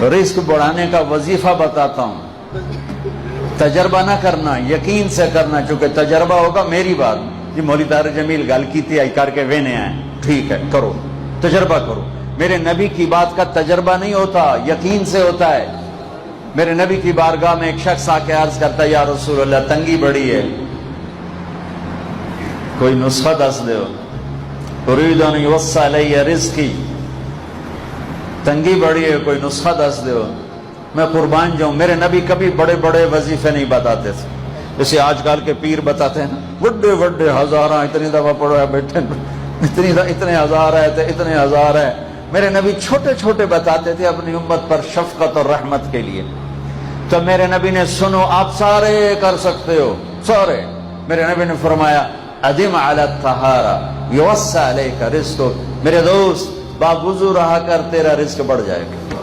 Risk बढ़ाने का वजीफा बताता हूं, तजर्बा ना करना, यकीन से करना, चूंकि तजर्बा होगा मेरी बात जी मौली तार जमील गल की थी आई करके वेने आए, ठीक है करो, तजर्बा करो। मेरे नबी की बात का तजर्बा नहीं होता, यकीन से होता है। मेरे नबी की बारगाह में एक शख्स आके अर्ज करता है, या रसूल अल्लाह तंगी बड़ी है, कोई नुस्खा दस दो। रिज़्क़ी, तंगी बड़ी है, कोई नुस्खा दस दो, मैं कुर्बान जाऊं। मेरे नबी कभी बड़े बड़े वजीफे नहीं बताते थे, जैसे आजकल के पीर बताते हैं ना, बड़े बड़े हजारा, इतनी दफा पढ़ो है बेटे, इतने हजार है, इतने हजार है। मेरे नबी छोटे छोटे बताते थे अपनी उम्मत पर शफकत और रहमत के लिए। तो मेरे नबी ने, सुनो आप सारे कर सकते हो, सारे। मेरे नबी ने फरमाया, अदिम अला तहारा युवस्सा अलैका रिज़्क़ुक, मेरे दोस्त बावुज़ू रहा कर, तेरा रिस्क बढ़ जाएगा।